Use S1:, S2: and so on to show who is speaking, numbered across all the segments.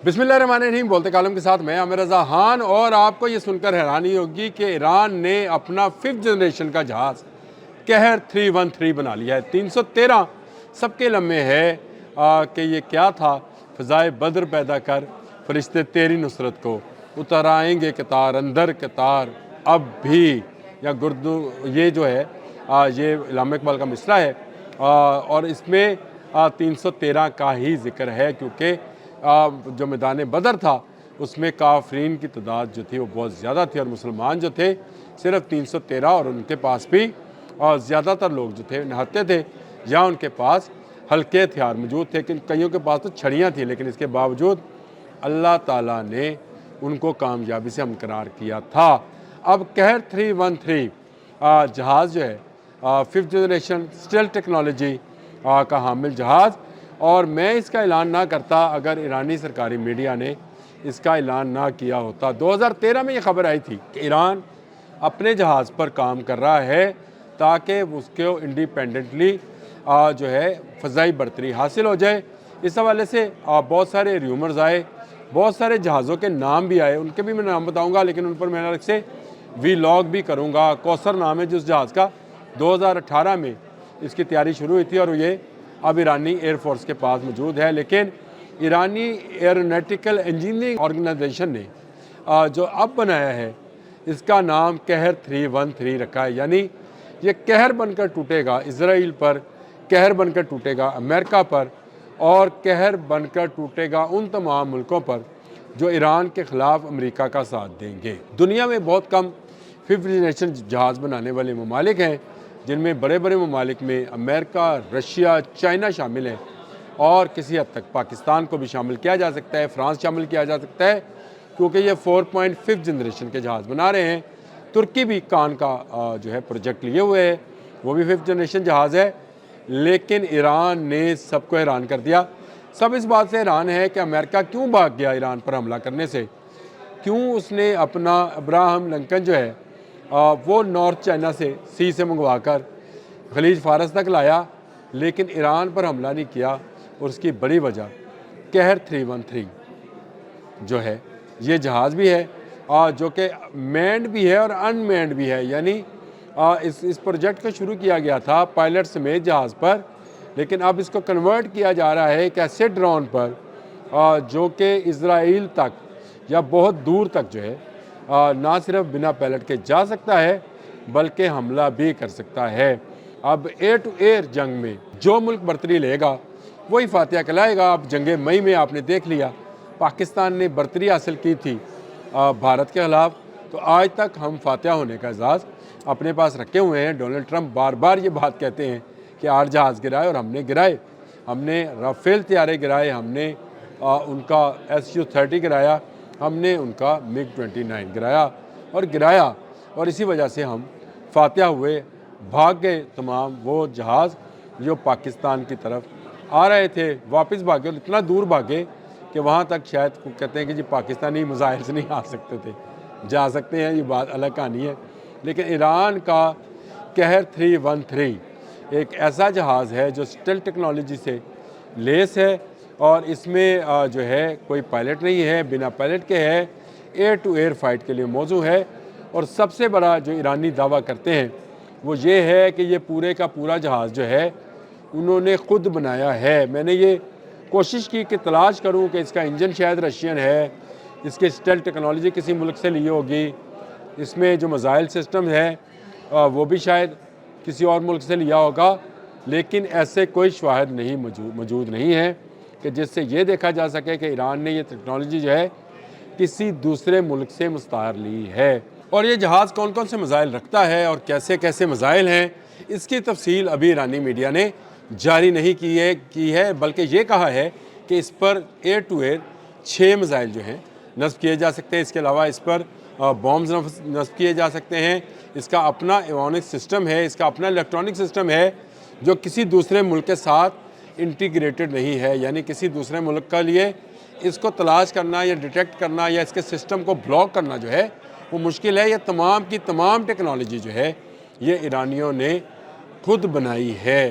S1: बिस्मिल्लाहिर्रहमानिर्रहीम। बोलते कालम के साथ मैं आमिर रज़ा खान। और आपको ये सुनकर हैरानी होगी कि ईरान ने अपना 5th जनरेशन का जहाज़ कहर 313 बना लिया है। 313 सबके लम्हे है कि ये क्या था। फ़ज़ाए बद्र पैदा कर फरिश्ते तेरी नुसरत को उतर आएंगे कतार अंदर कतार अब भी, या गुर्दू ये जो है ये इल्हाम इक़बाल का मिसरा है। और इसमें 313 का ही ज़िक्र है, क्योंकि जो मैदान बदर था उसमें काफरीन की तादाद जो थी वो बहुत ज़्यादा थी और मुसलमान जो थे सिर्फ 313, और उनके पास भी ज़्यादातर लोग जो थे नहाते थे या उनके पास हल्के हथियार मौजूद थे। कईयों के पास तो छड़ियाँ थी, लेकिन इसके बावजूद अल्लाह ताला ने उनको कामयाबी से हमकरार किया था। अब कहर 313 जहाज़ जो है 5th जनरेशन स्टेल्थ टेक्नोलॉजी का हामिल जहाज़, और मैं इसका ऐलान ना करता अगर ईरानी सरकारी मीडिया ने इसका ऐलान ना किया होता। 2013 में ये खबर आई थी कि ईरान अपने जहाज़ पर काम कर रहा है ताकि उसको इंडिपेंडेंटली जो है फ़ज़ाई बरतरी हासिल हो जाए। इस हवाले से बहुत सारे र्यूमर्स आए, बहुत सारे जहाज़ों के नाम भी आए, उनके भी मैं नाम बताऊँगा, लेकिन उन पर मैं अलग से वीलॉग भी करूँगा। कौसर नाम है जिस जहाज़ का, 2018 में इसकी तैयारी शुरू हुई थी और ये अब ईरानी एयरफोर्स के पास मौजूद है। लेकिन ईरानी एरोनॉटिकल इंजीनियरिंग ऑर्गेनाइजेशन ने जो अब बनाया है इसका नाम कहर 313 रखा है। यानी ये कहर बनकर टूटेगा इजराइल पर, कहर बनकर टूटेगा अमेरिका पर, और कहर बनकर टूटेगा उन तमाम मुल्कों पर जो ईरान के ख़िलाफ़ अमेरिका का साथ देंगे। दुनिया में बहुत कम 5th जनरेशन जहाज़ बनाने वाले ममालिक हैं, जिनमें बड़े बड़े ममालिक में अमेरिका, रशिया, चाइना शामिल हैं, और किसी हद तक पाकिस्तान को भी शामिल किया जा सकता है, फ्रांस शामिल किया जा सकता है, क्योंकि ये 4.5 जनरेशन के जहाज़ बना रहे हैं। तुर्की भी कान का जो है प्रोजेक्ट लिए हुए है, वो भी 5th जनरेशन जहाज़ है। लेकिन ईरान ने सबको हैरान कर दिया। सब इस बात से हैरान है कि अमेरिका क्यों भाग गया ईरान पर हमला करने से, क्यों उसने अपना अब्राहम लिंकन जो है वो नॉर्थ चाइना से सी से मंगवा कर खलीज फारस तक लाया, लेकिन ईरान पर हमला नहीं किया। और उसकी बड़ी वजह कहर 313 जो है ये जहाज़ भी है, जो कि मैंड भी है और अनमैंड भी है। यानी इस प्रोजेक्ट को शुरू किया गया था पायलट समेत जहाज़ पर, लेकिन अब इसको कन्वर्ट किया जा रहा है एक ऐसे ड्रोन पर जो कि इजराइल तक या बहुत दूर तक जो है ना सिर्फ बिना पायलट के जा सकता है बल्कि हमला भी कर सकता है। अब एयर टू एयर जंग में जो मुल्क बरतरी लेगा वही फातिहा कहलाएगा। अब जंग मई में आपने देख लिया, पाकिस्तान ने बरतरी हासिल की थी भारत के ख़िलाफ़, तो आज तक हम फातिहा होने का एजाज़ अपने पास रखे हुए हैं। डोनाल्ड ट्रंप बार बार ये बात कहते हैं कि 8 जहाज़ गिराए, और हमने गिराए, हमने राफेल तैयारे गिराए, हमने उनका SU-30 गिराया, हमने उनका MiG-29 गिराया, और इसी वजह से हम फातिहा हुए। भाग गए तमाम वो जहाज़ जो पाकिस्तान की तरफ आ रहे थे, वापस भागे, और इतना दूर भागे कि वहाँ तक शायद कहते हैं कि जी पाकिस्तानी मिसाइल से नहीं आ सकते थे, जा सकते हैं, ये बात अलग कहानी है। लेकिन ईरान का कहर 313 एक ऐसा जहाज़ है जो स्टेल्थ टेक्नोलॉजी से लेस है, और इसमें जो है कोई पायलट नहीं है, बिना पायलट के है, एयर टू एयर फाइट के लिए मौजू है। और सबसे बड़ा जो ईरानी दावा करते हैं वो ये है कि ये पूरे का पूरा जहाज़ जो है उन्होंने ख़ुद बनाया है। मैंने ये कोशिश की कि तलाश करूं कि इसका इंजन शायद रशियन है, इसके स्टेल्थ टेक्नोलॉजी किसी मुल्क से ली होगी, इसमें जो मिसाइल सिस्टम है वो भी शायद किसी और मुल्क से लिया होगा, लेकिन ऐसे कोई शवाहिद नहीं मौजूद नहीं है कि जिससे ये देखा जा सके कि ईरान ने ये टेक्नोलॉजी जो है किसी दूसरे मुल्क से मुस्तार ली है। और ये जहाज़ कौन कौन से मिसाइल रखता है और कैसे कैसे मिसाइल हैं, इसकी तफसील अभी ईरानी मीडिया ने जारी नहीं की है, बल्कि ये कहा है कि इस पर एयर टू एयर 6 मिसाइल जो हैं नस्ब किए जा सकते हैं। इसके अलावा इस पर बॉम्ब्स नस्ब किए जा सकते हैं। इसका अपना एवियोनिक्स सिस्टम है, इसका अपना इलेक्ट्रॉनिक सिस्टम है जो किसी दूसरे मुल्क के साथ इंटीग्रेटेड नहीं है। यानी किसी दूसरे मुल्क के लिए इसको तलाश करना या डिटेक्ट करना या इसके सिस्टम को ब्लॉक करना जो है वो मुश्किल है। ये तमाम की तमाम टेक्नोलॉजी जो है ये ईरानियों ने खुद बनाई है।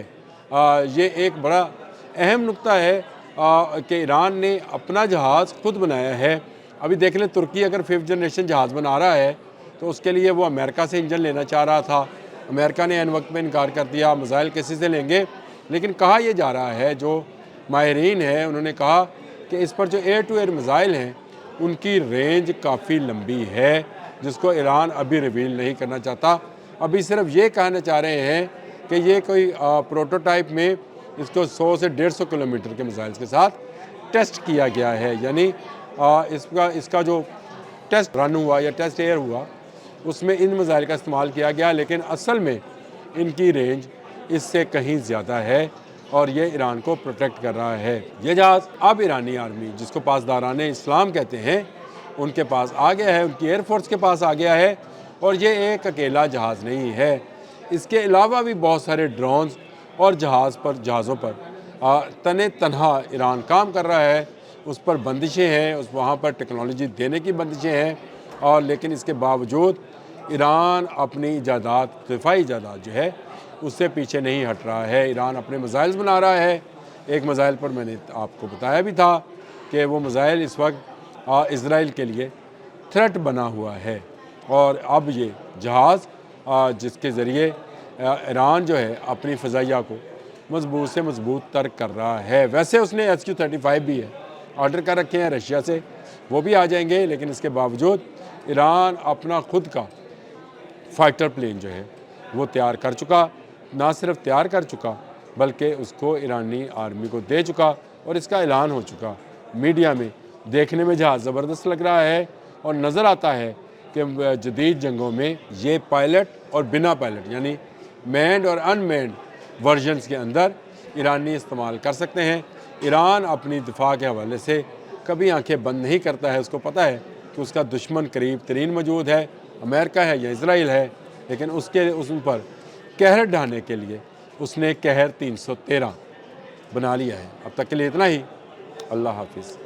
S1: ये एक बड़ा अहम नुक्ता है کہ ایران نے اپنا جہاز خود بنایا ہے۔ ابھی دیکھ لیں ترکی اگر 5th جنریشن جہاز بنا رہا ہے تو اس کے لیے وہ امریکہ سے انجن لینا چاہ رہا تھا، امریکہ نے عین وقت میں انکار کر دیا، میزائل کسی سے لیں گے، لیکن کہا یہ جا رہا ہے، جو ماہرین ہیں انہوں نے کہا کہ اس پر جو ایئر ٹو ایئر میزائل ہیں ان کی رینج کافی لمبی ہے، جس کو ایران ابھی ریویل نہیں کرنا چاہتا۔ ابھی صرف یہ کہنا چاہ رہے ہیں کہ یہ کوئی پروٹوٹائپ میں اس کو 100 سے 150 کلومیٹر کے میزائلز کے ساتھ ٹیسٹ کیا گیا ہے، یعنی اس کا جو ٹیسٹ رن ہوا یا ٹیسٹ ایئر ہوا اس میں ان میزائل کا استعمال کیا گیا، لیکن اصل میں ان کی رینج اس سے کہیں زیادہ ہے اور یہ ایران کو پروٹیکٹ کر رہا ہے۔ یہ جہاز اب ایرانی آرمی، جس کو پاسداران اسلام کہتے ہیں، ان کے پاس آ گیا ہے، ان کی ایئر فورس کے پاس آ گیا ہے، اور یہ ایک اکیلا جہاز نہیں ہے، اس کے علاوہ بھی بہت سارے ڈرونز اور جہازوں پر تنے تنہا ایران کام کر رہا ہے۔ اس پر بندشیں ہیں، وہاں پر ٹیکنالوجی دینے کی بندشیں ہیں، اور لیکن اس کے باوجود ایران اپنی ایجادات، دفاعی ایجادات جو ہے اس سے پیچھے نہیں ہٹ رہا ہے۔ ایران اپنے میزائلز بنا رہا ہے۔ ایک میزائل پر میں نے آپ کو بتایا بھی تھا کہ وہ میزائل اس وقت اسرائیل کے لیے تھریٹ بنا ہوا ہے، اور اب یہ جہاز جس کے ذریعے ایران جو ہے اپنی فضائیہ کو مضبوط سے مضبوط تر کر رہا ہے۔ ویسے اس نے SQ-35 بھی ہے آرڈر کر رکھے ہیں رشیا سے، وہ بھی آ جائیں گے، لیکن اس کے باوجود ایران اپنا خود کا فائٹر پلین جو ہے وہ تیار کر چکا، نہ صرف تیار کر چکا بلکہ اس کو ایرانی آرمی کو دے چکا، اور اس کا اعلان ہو چکا۔ میڈیا میں دیکھنے میں جہاز زبردست لگ رہا ہے، اور نظر آتا ہے کہ جدید جنگوں میں یہ پائلٹ اور بنا پائلٹ یعنی مینڈ اور ان مینڈ ورژنز کے اندر ایرانی استعمال کر سکتے ہیں۔ ایران اپنی دفاع کے حوالے سے کبھی آنکھیں بند نہیں کرتا ہے، اس کو پتہ ہے کہ اس کا دشمن قریب ترین موجود ہے، امریکہ ہے یا اسرائیل ہے، لیکن اس پر قہر ڈھانے کے لیے اس نے قہر 313 بنا لیا ہے۔ اب تک کے لیے اتنا ہی۔ اللہ حافظ۔